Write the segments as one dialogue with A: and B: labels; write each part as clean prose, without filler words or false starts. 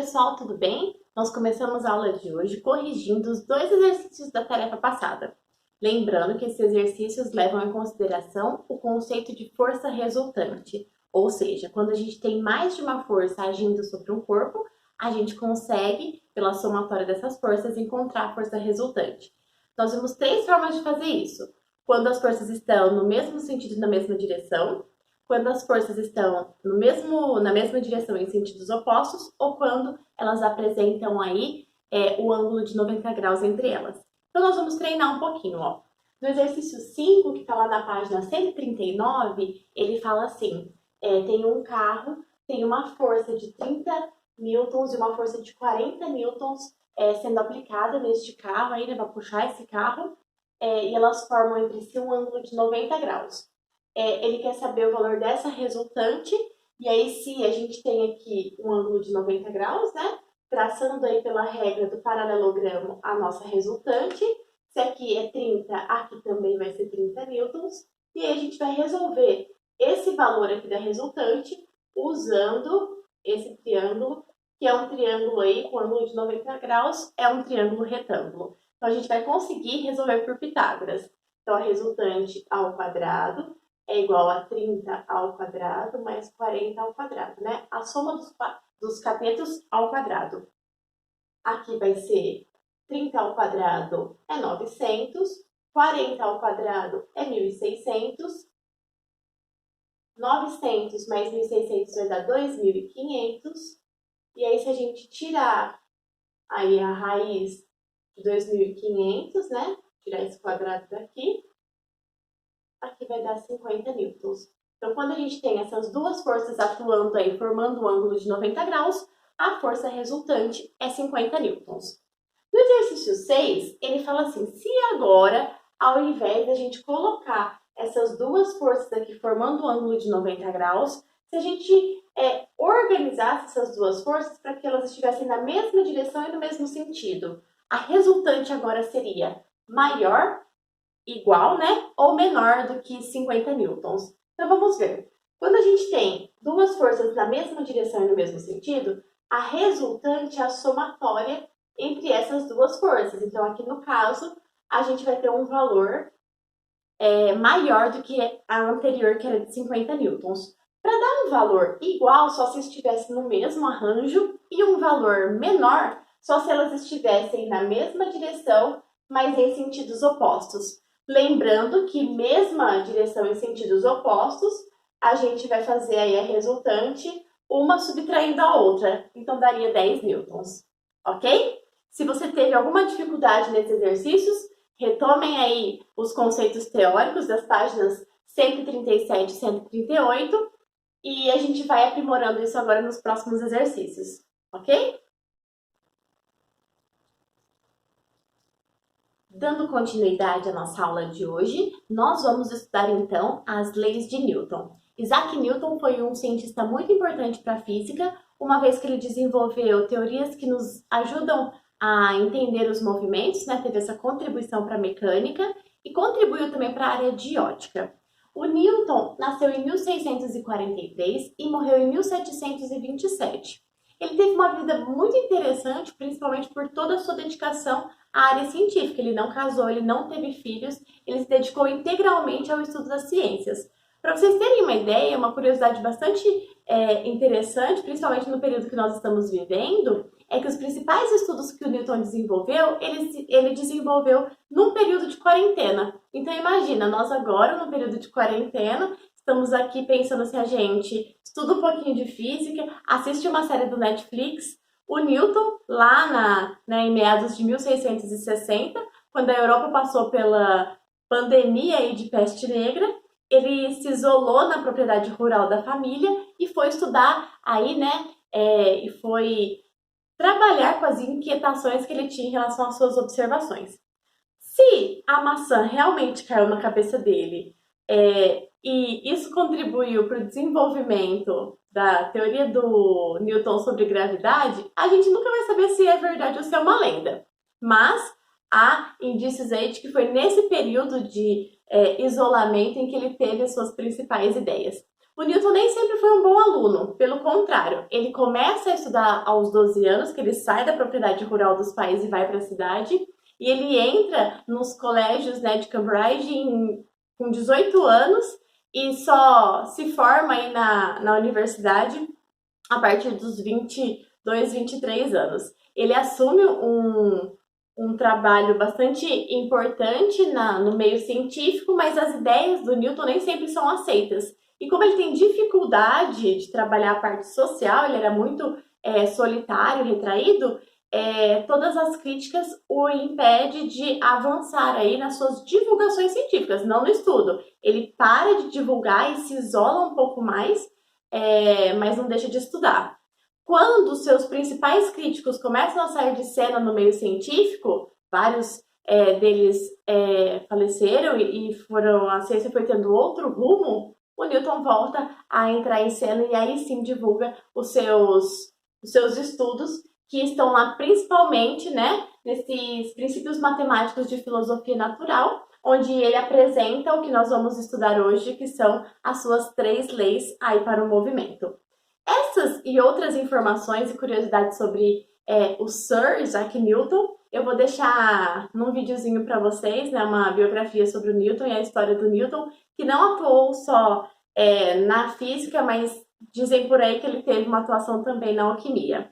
A: pessoal, tudo bem? Nós começamos a aula de hoje corrigindo os dois exercícios da tarefa passada. Lembrando que esses exercícios levam em consideração o conceito de força resultante, ou seja, quando a gente tem mais de uma força agindo sobre um corpo, a gente consegue, pela somatória dessas forças, encontrar a força resultante. Nós vimos três formas de fazer isso. Quando as forças estão no mesmo sentido e na mesma direção, quando as forças estão na mesma direção em sentidos opostos, ou quando elas apresentam aí o ângulo de 90 graus entre elas. Então, nós vamos treinar um pouquinho, ó. No exercício 5, que está lá na página 139, ele fala assim, tem um carro, tem uma força de 30 newtons e uma força de 40 newtons sendo aplicada neste carro, aí, né, para puxar esse carro, e elas formam entre si um ângulo de 90 graus. Ele quer saber o valor dessa resultante, e aí se a gente tem aqui um ângulo de 90 graus, né, traçando aí pela regra do paralelogramo a nossa resultante, se aqui é 30, aqui também vai ser 30 newtons, e aí a gente vai resolver esse valor aqui da resultante usando esse triângulo, que é um triângulo aí com ângulo de 90 graus, é um triângulo retângulo. Então a gente vai conseguir resolver por Pitágoras. Então a resultante ao quadrado é igual a 30 ao quadrado mais 40 ao quadrado, né? A soma dos catetos ao quadrado. Aqui vai ser 30 ao quadrado é 900, 40 ao quadrado é 1.600, 900 mais 1.600 vai dar 2.500, e aí se a gente tirar aí a raiz de 2.500, né? Tirar esse quadrado daqui, aqui vai dar 50 newtons. Então, quando a gente tem essas duas forças atuando aí, formando um ângulo de 90 graus, a força resultante é 50 newtons. No exercício 6, ele fala assim, se agora, ao invés de a gente colocar essas duas forças aqui formando um ângulo de 90 graus, se a gente organizasse essas duas forças para que elas estivessem na mesma direção e no mesmo sentido, a resultante agora seria maior, igual, né, ou menor do que 50 newtons. Então, vamos ver. Quando a gente tem duas forças na mesma direção e no mesmo sentido, a resultante é a somatória entre essas duas forças. Então, aqui no caso, a gente vai ter um valor maior do que a anterior, que era de 50 newtons. Para dar um valor igual, só se estivesse no mesmo arranjo, e um valor menor, só se elas estivessem na mesma direção, mas em sentidos opostos. Lembrando que mesma direção em sentidos opostos, a gente vai fazer aí a resultante, uma subtraindo a outra. Então, daria 10 newtons, ok? Se você teve alguma dificuldade nesses exercícios, retomem aí os conceitos teóricos das páginas 137 e 138 e a gente vai aprimorando isso agora nos próximos exercícios, ok? Dando continuidade à nossa aula de hoje, nós vamos estudar então as leis de Newton. Isaac Newton foi um cientista muito importante para a física, uma vez que ele desenvolveu teorias que nos ajudam a entender os movimentos, né? Teve essa contribuição para a mecânica e contribuiu também para a área de ótica. O Newton nasceu em 1643 e morreu em 1727. Ele teve uma vida muito interessante, principalmente por toda a sua dedicação à área científica. Ele não casou, ele não teve filhos, ele se dedicou integralmente ao estudo das ciências. Para vocês terem uma ideia, uma curiosidade bastante interessante, principalmente no período que nós estamos vivendo, é que os principais estudos que o Newton desenvolveu, ele desenvolveu num período de quarentena. Então imagina, nós agora, no período de quarentena, estamos aqui pensando se a gente estuda um pouquinho de física, assiste uma série do Netflix. O Newton, lá em meados de 1660, quando a Europa passou pela pandemia aí de peste negra, ele se isolou na propriedade rural da família e foi estudar aí, né, e foi trabalhar com as inquietações que ele tinha em relação às suas observações. Se a maçã realmente caiu na cabeça dele, e isso contribuiu para o desenvolvimento da teoria do Newton sobre gravidade, a gente nunca vai saber se é verdade ou se é uma lenda. Mas há indícios aí de que foi nesse período de isolamento em que ele teve as suas principais ideias. O Newton nem sempre foi um bom aluno, pelo contrário, ele começa a estudar aos 12 anos, que ele sai da propriedade rural dos pais e vai para a cidade, e ele entra nos colégios, né, de Cambridge com 18 anos e só se forma aí na universidade a partir dos 22, 23 anos. Ele assume um trabalho bastante importante no meio científico, mas as ideias do Newton nem sempre são aceitas. E como ele tem dificuldade de trabalhar a parte social, ele era muito solitário, retraído, todas as críticas o impedem de avançar aí nas suas divulgações científicas, não no estudo. Ele para de divulgar e se isola um pouco mais, mas não deixa de estudar. Quando seus principais críticos começam a sair de cena no meio científico, vários deles faleceram e a ciência foi tendo outro rumo, o Newton volta a entrar em cena e aí sim divulga os seus estudos, que estão lá principalmente, né, nesses princípios matemáticos de filosofia natural, onde ele apresenta o que nós vamos estudar hoje, que são as suas 3 leis aí para o movimento. Essas e outras informações e curiosidades sobre o Sir Isaac Newton, eu vou deixar num videozinho para vocês, né, uma biografia sobre o Newton e a história do Newton, que não atuou só na física, mas dizem por aí que ele teve uma atuação também na alquimia.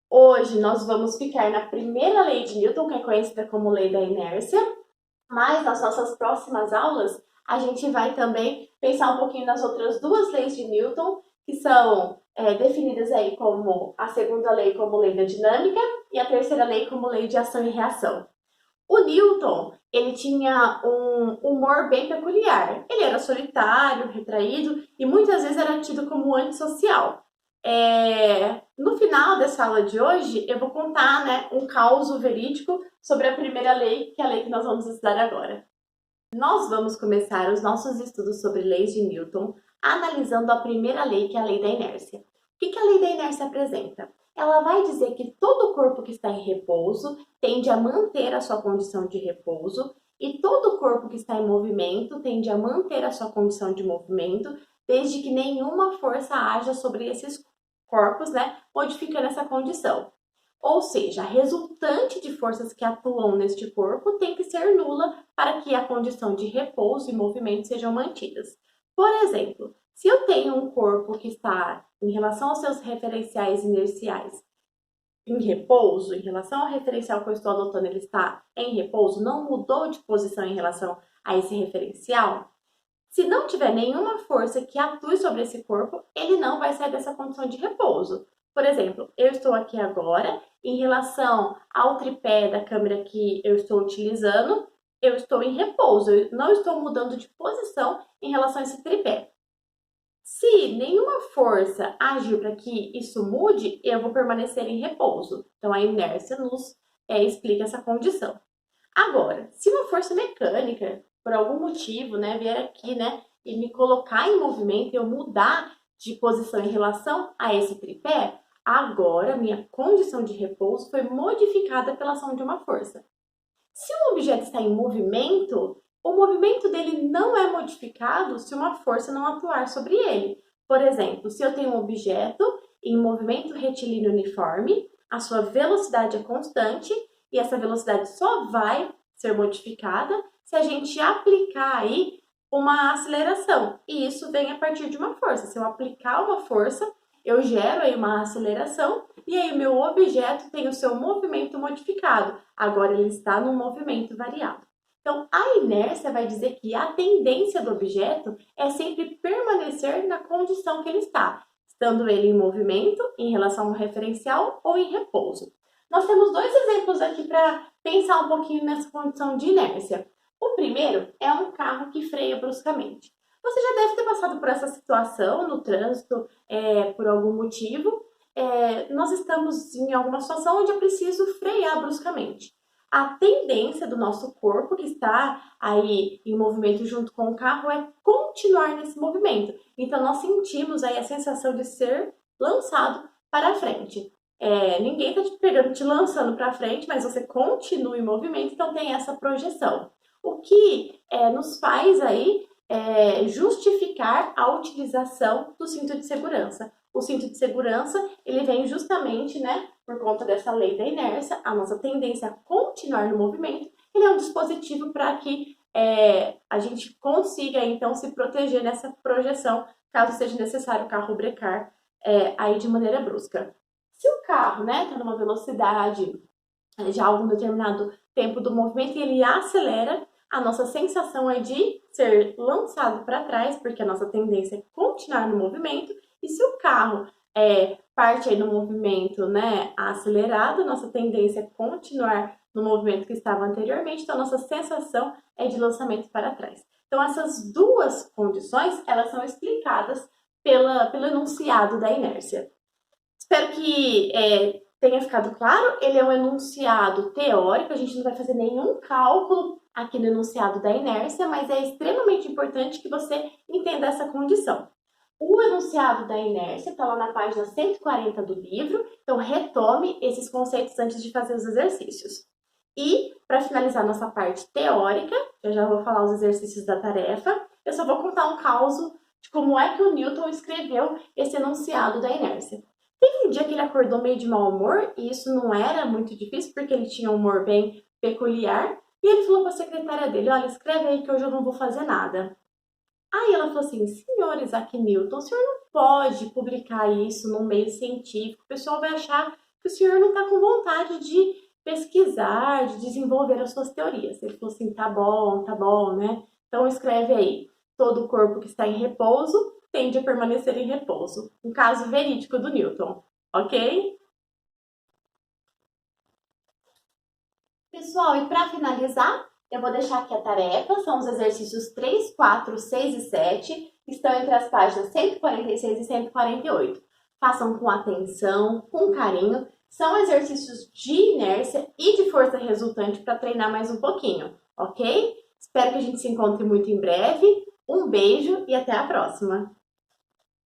A: Hoje nós vamos ficar na primeira lei de Newton, que é conhecida como lei da inércia, mas nas nossas próximas aulas a gente vai também pensar um pouquinho nas outras 2 leis de Newton, que são definidas aí como a segunda lei como lei da dinâmica e a terceira lei como lei de ação e reação. O Newton, ele tinha um humor bem peculiar. Ele era solitário, retraído e muitas vezes era tido como antissocial. No final dessa aula de hoje, eu vou contar, né, um caso verídico sobre a primeira lei, que é a lei que nós vamos estudar agora. Nós vamos começar os nossos estudos sobre leis de Newton analisando a primeira lei, que é a lei da inércia. O que a lei da inércia apresenta? Ela vai dizer que todo corpo que está em repouso tende a manter a sua condição de repouso e todo corpo que está em movimento tende a manter a sua condição de movimento, desde que nenhuma força haja sobre esses corpos, né, modificando essa condição. Ou seja, a resultante de forças que atuam neste corpo tem que ser nula para que a condição de repouso e movimento sejam mantidas. Por exemplo, se eu tenho um corpo que está, em relação aos seus referenciais inerciais, em repouso, em relação ao referencial que eu estou adotando, ele está em repouso, não mudou de posição em relação a esse referencial, se não tiver nenhuma força que atue sobre esse corpo, ele não vai sair dessa condição de repouso. Por exemplo, eu estou aqui agora, em relação ao tripé da câmera que eu estou utilizando, eu estou em repouso, eu não estou mudando de posição em relação a esse tripé. Se nenhuma força agir para que isso mude, eu vou permanecer em repouso. Então, a inércia nos explica essa condição. Agora, se uma força mecânica, por algum motivo, né, vier aqui, né, e me colocar em movimento e eu mudar de posição em relação a esse tripé, agora minha condição de repouso foi modificada pela ação de uma força. Se um objeto está em movimento, o movimento dele não é modificado se uma força não atuar sobre ele. Por exemplo, se eu tenho um objeto em movimento retilíneo uniforme, a sua velocidade é constante e essa velocidade só vai ser modificada se a gente aplicar aí uma aceleração. E isso vem a partir de uma força. Se eu aplicar uma força, eu gero aí uma aceleração e aí o meu objeto tem o seu movimento modificado. Agora ele está num movimento variado. Então, a inércia vai dizer que a tendência do objeto é sempre permanecer na condição que ele está, estando ele em movimento, em relação ao referencial ou em repouso. Nós temos 2 exemplos aqui para pensar um pouquinho nessa condição de inércia. O primeiro é um carro que freia bruscamente. Você já deve ter passado por essa situação no trânsito por algum motivo. Nós estamos em alguma situação onde eu preciso frear bruscamente. A tendência do nosso corpo, que está aí em movimento junto com o carro, é continuar nesse movimento. Então, nós sentimos aí a sensação de ser lançado para frente. Ninguém está te pegando, te lançando para frente, mas você continua em movimento, então tem essa projeção. O que nos faz aí justificar a utilização do cinto de segurança. O cinto de segurança, ele vem justamente, né, por conta dessa lei da inércia, a nossa tendência a continuar no movimento. Ele é um dispositivo para que a gente consiga, então, se proteger nessa projeção, caso seja necessário o carro brecar aí de maneira brusca. Se o carro, né, está numa velocidade já algum determinado tempo do movimento e ele acelera, a nossa sensação é de ser lançado para trás, porque a nossa tendência é continuar no movimento. E se o carro parte aí no movimento, né, acelerado, nossa tendência é continuar no movimento que estava anteriormente, então a nossa sensação é de lançamento para trás. Então essas duas condições, elas são explicadas pelo enunciado da inércia. Espero que tenha ficado claro. Ele é um enunciado teórico, a gente não vai fazer nenhum cálculo aqui no enunciado da inércia, mas é extremamente importante que você entenda essa condição. O enunciado da inércia está lá na página 140 do livro, então retome esses conceitos antes de fazer os exercícios. E, para finalizar nossa parte teórica, eu já vou falar os exercícios da tarefa, eu só vou contar um caso de como é que o Newton escreveu esse enunciado da inércia. Teve um dia que ele acordou meio de mau humor, e isso não era muito difícil, porque ele tinha um humor bem peculiar, e ele falou para a secretária dele: olha, escreve aí que hoje eu não vou fazer nada. Aí ela falou assim: senhor Isaac Newton, o senhor não pode publicar isso num meio científico, o pessoal vai achar que o senhor não está com vontade de pesquisar, de desenvolver as suas teorias. Ele falou assim: tá bom, né? Então escreve aí: todo corpo que está em repouso tende a permanecer em repouso. Um caso verídico do Newton, ok? Pessoal, e para finalizar, eu vou deixar aqui a tarefa, são os exercícios 3, 4, 6 e 7, que estão entre as páginas 146 e 148. Façam com atenção, com carinho, são exercícios de inércia e de força resultante para treinar mais um pouquinho, ok? Espero que a gente se encontre muito em breve. Um beijo e até a próxima!